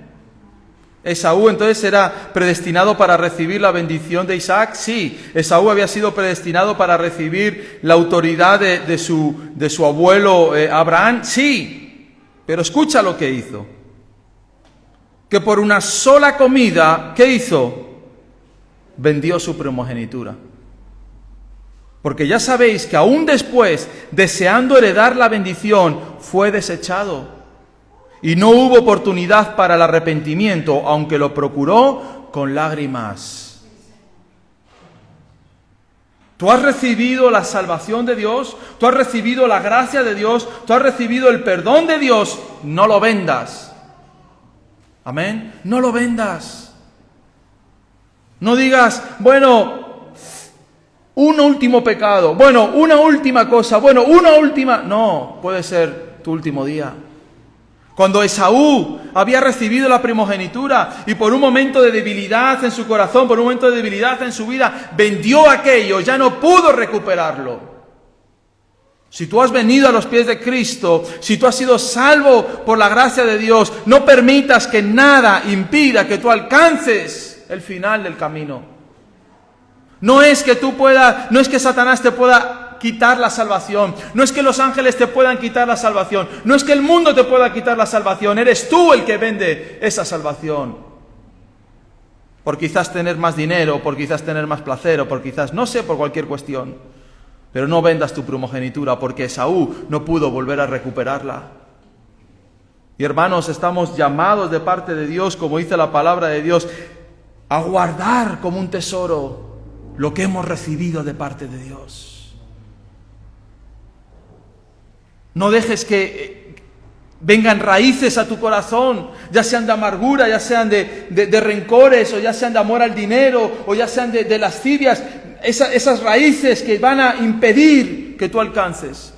Esaú entonces era predestinado para recibir la bendición de Isaac, sí. Esaú había sido predestinado para recibir la autoridad de su abuelo Abraham, sí. Pero escucha lo que hizo. Que por una sola comida, ¿qué hizo? Vendió su primogenitura. Porque ya sabéis que aún después, deseando heredar la bendición, fue desechado. Y no hubo oportunidad para el arrepentimiento, aunque lo procuró con lágrimas. Tú has recibido la salvación de Dios, tú has recibido la gracia de Dios, tú has recibido el perdón de Dios, no lo vendas. Amén. No lo vendas. No digas, bueno, un último pecado, bueno, una última cosa, bueno, una última... No, puede ser tu último día. Cuando Esaú había recibido la primogenitura y por un momento de debilidad en su corazón, por un momento de debilidad en su vida, vendió aquello, ya no pudo recuperarlo. Si tú has venido a los pies de Cristo, si tú has sido salvo por la gracia de Dios, no permitas que nada impida que tú alcances el final del camino. No es que Satanás te pueda quitar la salvación, no es que los ángeles te puedan quitar la salvación, no es que el mundo te pueda quitar la salvación, eres tú el que vende esa salvación. Por quizás tener más dinero, por quizás tener más placer, o por quizás, no sé, por cualquier cuestión. Pero no vendas tu primogenitura, porque Esaú no pudo volver a recuperarla. Y hermanos, estamos llamados de parte de Dios, como dice la palabra de Dios, a guardar como un tesoro lo que hemos recibido de parte de Dios. No dejes que vengan raíces a tu corazón, ya sean de amargura, ya sean de rencores, o ya sean de amor al dinero, o ya sean de lascivias, esas raíces que van a impedir que tú alcances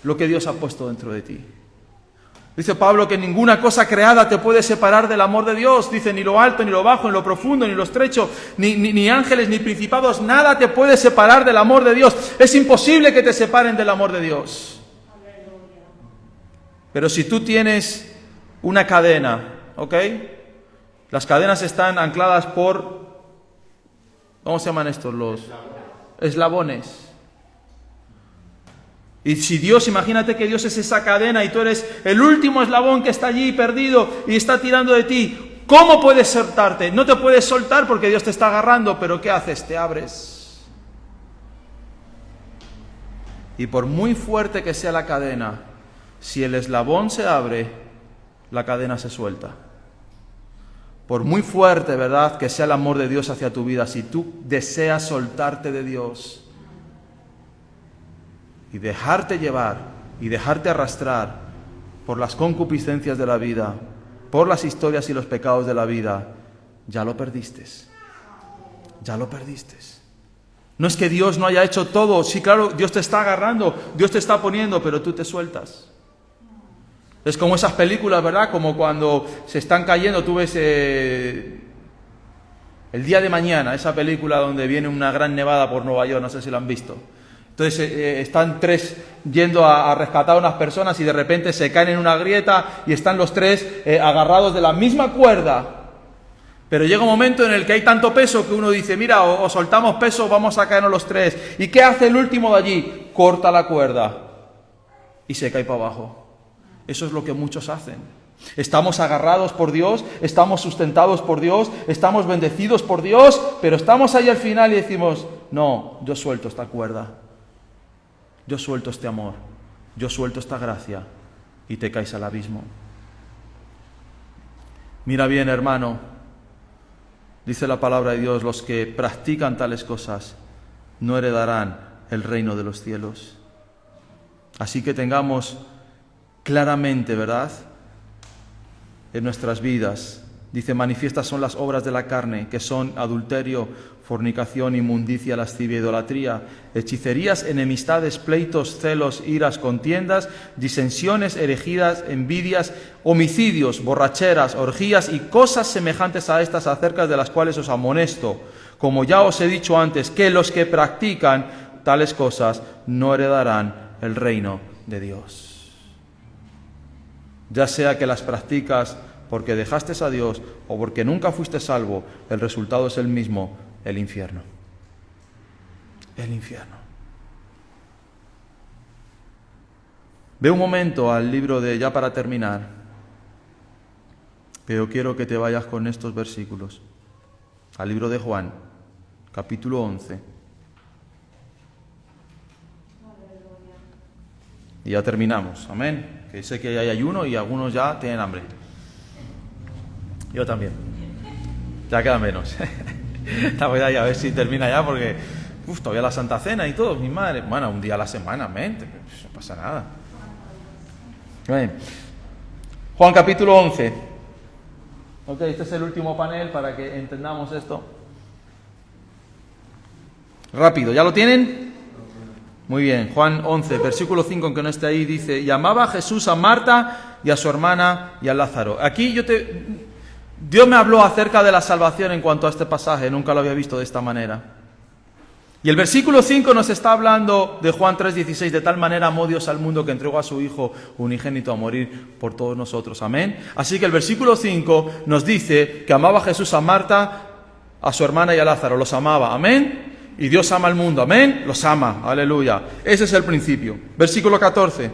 lo que Dios ha puesto dentro de ti. Dice Pablo que ninguna cosa creada te puede separar del amor de Dios. Dice, ni lo alto, ni lo bajo, ni lo profundo, ni lo estrecho, ni ángeles, ni principados, nada te puede separar del amor de Dios. Es imposible que te separen del amor de Dios. Pero si tú tienes una cadena, ¿ok? Las cadenas están ancladas por, ¿cómo se llaman estos? Los eslabones. Y si Dios, imagínate que Dios es esa cadena y tú eres el último eslabón que está allí perdido y está tirando de ti, ¿cómo puedes soltarte? No te puedes soltar porque Dios te está agarrando, pero ¿qué haces? Te abres. Y por muy fuerte que sea la cadena, si el eslabón se abre, la cadena se suelta. Por muy fuerte, ¿verdad?, que sea el amor de Dios hacia tu vida, si tú deseas soltarte de Dios, y dejarte llevar y dejarte arrastrar por las concupiscencias de la vida, por las historias y los pecados de la vida, ya lo perdiste. Ya lo perdiste. No es que Dios no haya hecho todo. Sí, claro, Dios te está agarrando, Dios te está poniendo, pero tú te sueltas. Es como esas películas, ¿verdad? Como cuando se están cayendo, tú ves El día de mañana, esa película donde viene una gran nevada por Nueva York, no sé si la han visto. Entonces están tres yendo a rescatar a unas personas y de repente se caen en una grieta y están los tres agarrados de la misma cuerda. Pero llega un momento en el que hay tanto peso que uno dice, mira, o soltamos peso o vamos a caernos los tres. ¿Y qué hace el último de allí? Corta la cuerda y se cae para abajo. Eso es lo que muchos hacen. Estamos agarrados por Dios, estamos sustentados por Dios, estamos bendecidos por Dios, pero estamos ahí al final y decimos, no, yo suelto esta cuerda, yo suelto este amor, yo suelto esta gracia, y te caes al abismo. Mira bien, hermano, dice la palabra de Dios, los que practican tales cosas no heredarán el reino de los cielos. Así que tengamos claramente, ¿verdad?, en nuestras vidas. Dice, manifiestas son las obras de la carne, que son adulterio, fornicación, inmundicia, lascivia, idolatría, hechicerías, enemistades, pleitos, celos, iras, contiendas, disensiones, herejías, envidias, homicidios, borracheras, orgías y cosas semejantes a estas, acerca de las cuales os amonesto, como ya os he dicho antes, que los que practican tales cosas no heredarán el reino de Dios. Ya sea que las practicas porque dejaste a Dios o porque nunca fuiste salvo, el resultado es el mismo, el infierno. El infierno. Ve un momento al libro de, ya para terminar, pero quiero que te vayas con estos versículos, al libro de Juan, capítulo 11. Y ya terminamos, amén. Que sé que hay ayuno y algunos ya tienen hambre. Yo también. Ya queda menos. Estamos ahí a ver si termina ya porque todavía la Santa Cena y todo, mi madre. Bueno, un día a la semana, amén. No pasa nada. Bien. Juan capítulo 11. Ok, este es el último panel para que entendamos esto. Rápido, ¿ya lo tienen? Muy bien, Juan 11, versículo 5, aunque no esté ahí, dice, y amaba Jesús a Marta y a su hermana y a Lázaro. Aquí Dios me habló acerca de la salvación en cuanto a este pasaje, nunca lo había visto de esta manera. Y el versículo 5 nos está hablando de Juan 3:16, de tal manera amó Dios al mundo que entregó a su Hijo unigénito a morir por todos nosotros, amén. Así que el versículo 5 nos dice que amaba Jesús a Marta, a su hermana y a Lázaro, los amaba, amén. Y Dios ama al mundo, amén, los ama, aleluya. Ese es el principio. Versículo 14.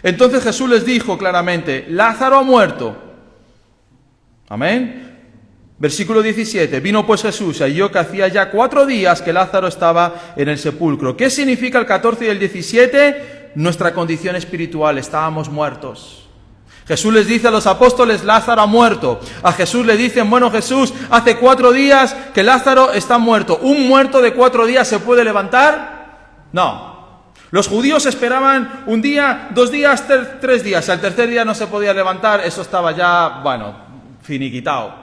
Entonces Jesús les dijo claramente, Lázaro ha muerto, amén. Versículo 17. Vino pues Jesús y halló que hacía ya 4 días que Lázaro estaba en el sepulcro. ¿Qué significa el 14 y el 17? Nuestra condición espiritual, estábamos muertos. Jesús les dice a los apóstoles, Lázaro ha muerto. A Jesús le dicen, bueno Jesús, hace 4 días que Lázaro está muerto. ¿Un muerto de 4 días se puede levantar? No. Los judíos esperaban 1 día, 2 días, 3 días. Al tercer día no se podía levantar, eso estaba ya, finiquitado.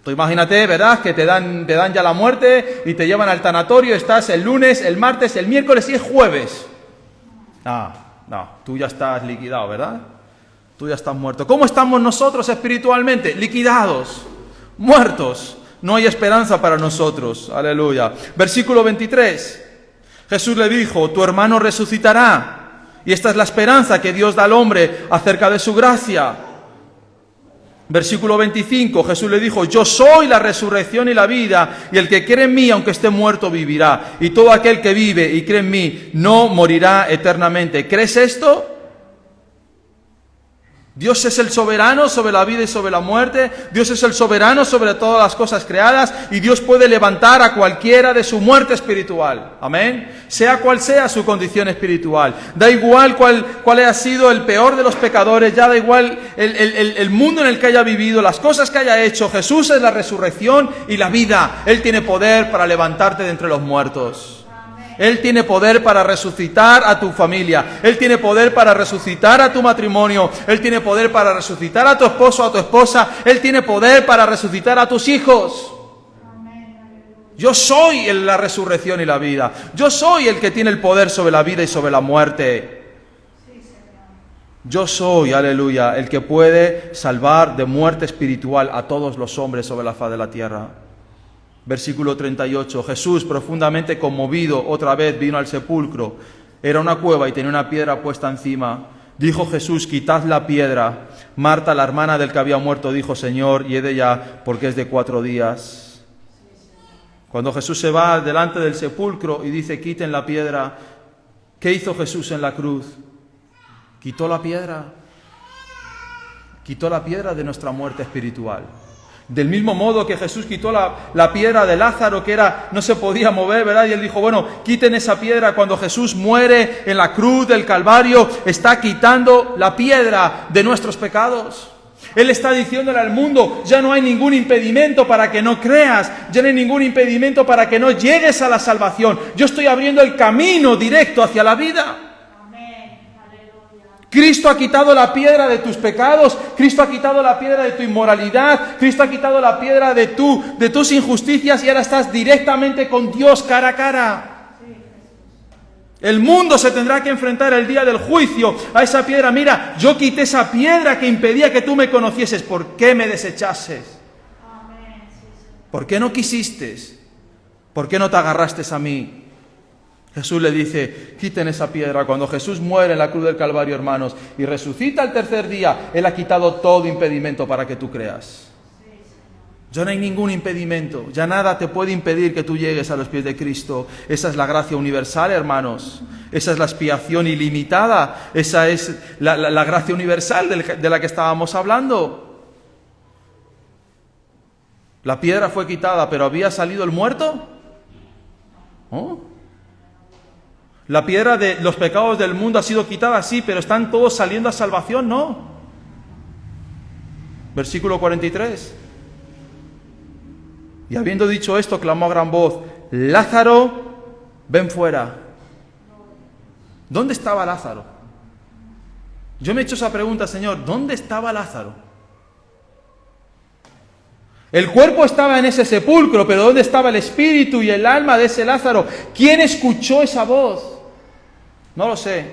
Tú imagínate, ¿verdad? Que te dan ya la muerte y te llevan al tanatorio, estás el lunes, el martes, el miércoles y es jueves. No, tú ya estás liquidado, ¿verdad? Tú ya estás muerto. ¿Cómo estamos nosotros espiritualmente? Liquidados, muertos. No hay esperanza para nosotros. Aleluya. Versículo 23. Jesús le dijo, tu hermano resucitará. Y esta es la esperanza que Dios da al hombre acerca de su gracia. Versículo 25. Jesús le dijo, yo soy la resurrección y la vida, y el que cree en mí, aunque esté muerto, vivirá. Y todo aquel que vive y cree en mí, no morirá eternamente. ¿Crees esto? Dios es el soberano sobre la vida y sobre la muerte. Dios es el soberano sobre todas las cosas creadas y Dios puede levantar a cualquiera de su muerte espiritual. Amén. Sea cual sea su condición espiritual. Da igual cuál haya sido el peor de los pecadores. Ya da igual el mundo en el que haya vivido, las cosas que haya hecho. Jesús es la resurrección y la vida. Él tiene poder para levantarte de entre los muertos. Él tiene poder para resucitar a tu familia. Él tiene poder para resucitar a tu matrimonio. Él tiene poder para resucitar a tu esposo, a tu esposa. Él tiene poder para resucitar a tus hijos. Yo soy la resurrección y la vida. Yo soy el que tiene el poder sobre la vida y sobre la muerte. Yo soy, aleluya, el que puede salvar de muerte espiritual a todos los hombres sobre la faz de la tierra. Versículo 38. Jesús, profundamente conmovido, otra vez vino al sepulcro. Era una cueva y tenía una piedra puesta encima. Dijo Jesús: quitad la piedra. Marta, la hermana del que había muerto, dijo: Señor, hiede ya, porque es de 4 días. Cuando Jesús se va delante del sepulcro y dice: quiten la piedra, ¿qué hizo Jesús en la cruz? Quitó la piedra. Quitó la piedra de nuestra muerte espiritual. Del mismo modo que Jesús quitó la piedra de Lázaro, que no se podía mover, ¿verdad? Y él dijo: bueno, quiten esa piedra. Cuando Jesús muere en la cruz del Calvario, está quitando la piedra de nuestros pecados. Él está diciéndole al mundo: ya no hay ningún impedimento para que no creas, ya no hay ningún impedimento para que no llegues a la salvación. Yo estoy abriendo el camino directo hacia la vida. Cristo ha quitado la piedra de tus pecados, Cristo ha quitado la piedra de tu inmoralidad, Cristo ha quitado la piedra de tus injusticias y ahora estás directamente con Dios cara a cara. El mundo se tendrá que enfrentar el día del juicio a esa piedra. Mira, yo quité esa piedra que impedía que tú me conocieses. ¿Por qué me desechases? ¿Por qué no quisiste? ¿Por qué no te agarraste a mí? Jesús le dice: quiten esa piedra. Cuando Jesús muere en la cruz del Calvario, hermanos, y resucita el tercer día, Él ha quitado todo impedimento para que tú creas. Ya no hay ningún impedimento, ya nada te puede impedir que tú llegues a los pies de Cristo. Esa es la gracia universal, hermanos. Esa es la expiación ilimitada. Esa es la gracia universal de la que estábamos hablando. La piedra fue quitada, pero ¿había salido el muerto? ¿Oh? La piedra de los pecados del mundo ha sido quitada, sí, pero ¿están todos saliendo a salvación? No. Versículo 43. Y habiendo dicho esto, clamó a gran voz: Lázaro, ven fuera. ¿Dónde estaba Lázaro? Yo me he hecho esa pregunta, Señor, ¿dónde estaba Lázaro? El cuerpo estaba en ese sepulcro, pero ¿dónde estaba el espíritu y el alma de ese Lázaro? ¿Quién escuchó esa voz? No lo sé.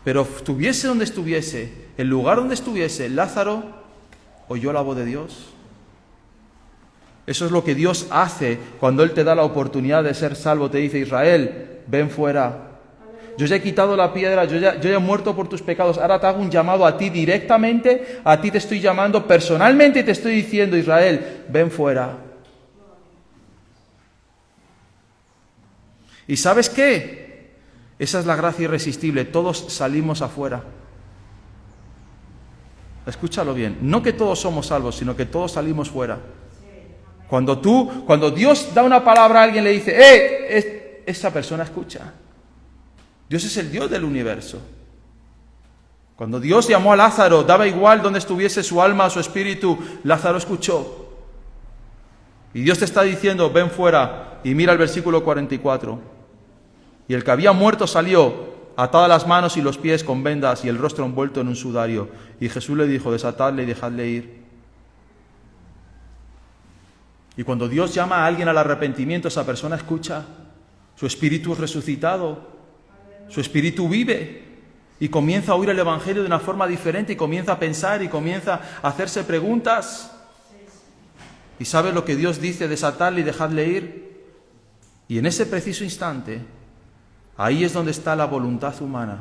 Pero estuviese donde estuviese, el lugar donde estuviese, Lázaro oyó la voz de Dios. Eso es lo que Dios hace cuando Él te da la oportunidad de ser salvo. Te dice: Israel, ven fuera. Yo ya he quitado la piedra, yo ya he muerto por tus pecados. Ahora te hago un llamado a ti directamente. A ti te estoy llamando personalmente y te estoy diciendo: Israel, ven fuera. ¿Y sabes qué? Esa es la gracia irresistible. Todos salimos afuera. Escúchalo bien. No que todos somos salvos, sino que todos salimos fuera. Cuando Dios da una palabra a alguien, le dice: esa persona escucha. Dios es el Dios del universo. Cuando Dios llamó a Lázaro, daba igual donde estuviese su alma o su espíritu, Lázaro escuchó. Y Dios te está diciendo: ven fuera. Y mira el versículo 44. Y el que había muerto salió, atadas las manos y los pies con vendas y el rostro envuelto en un sudario. Y Jesús le dijo: desatadle y dejadle ir. Y cuando Dios llama a alguien al arrepentimiento, esa persona escucha. Su espíritu es resucitado. Su espíritu vive. Y comienza a oír el Evangelio de una forma diferente. Y comienza a pensar y comienza a hacerse preguntas. ¿Y sabe lo que Dios dice? Desatadle y dejadle ir. Y en ese preciso instante, ahí es donde está la voluntad humana.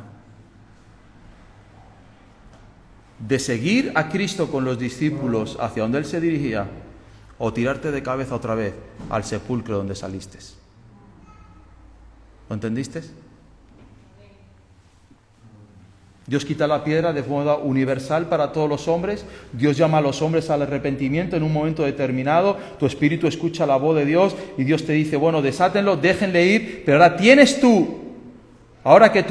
De seguir a Cristo con los discípulos hacia donde Él se dirigía, o tirarte de cabeza otra vez al sepulcro donde saliste. ¿Lo entendiste? Dios quita la piedra de modo universal para todos los hombres. Dios llama a los hombres al arrepentimiento en un momento determinado. Tu espíritu escucha la voz de Dios y Dios te dice: bueno, desátenlo, déjenle ir, pero ahora tienes tú, ahora que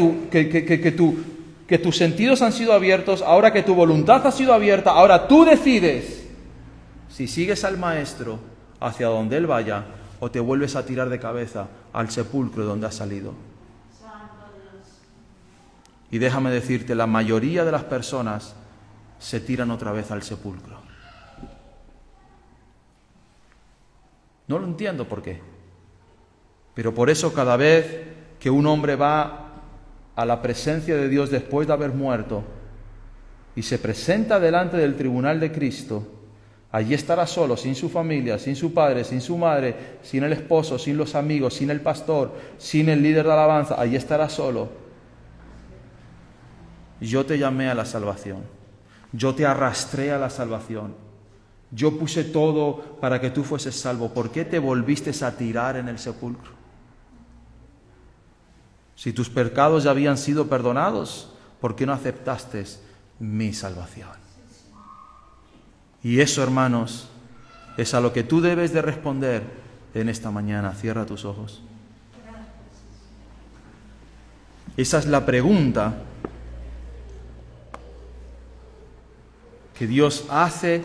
tus sentidos han sido abiertos, ahora que tu voluntad ha sido abierta, ahora tú decides si sigues al Maestro hacia donde Él vaya o te vuelves a tirar de cabeza al sepulcro donde has salido. Y déjame decirte, la mayoría de las personas se tiran otra vez al sepulcro. No lo entiendo por qué. Pero por eso cada vez que un hombre va a la presencia de Dios después de haber muerto y se presenta delante del tribunal de Cristo, allí estará solo, sin su familia, sin su padre, sin su madre, sin el esposo, sin los amigos, sin el pastor, sin el líder de alabanza, allí estará solo. Yo te llamé a la salvación, yo te arrastré a la salvación, yo puse todo para que tú fueses salvo. ¿Por qué te volviste a tirar en el sepulcro? Si tus pecados ya habían sido perdonados, ¿por qué no aceptaste mi salvación? Y eso, hermanos, es a lo que tú debes de responder en esta mañana. Cierra tus ojos. Esa es la pregunta que Dios hace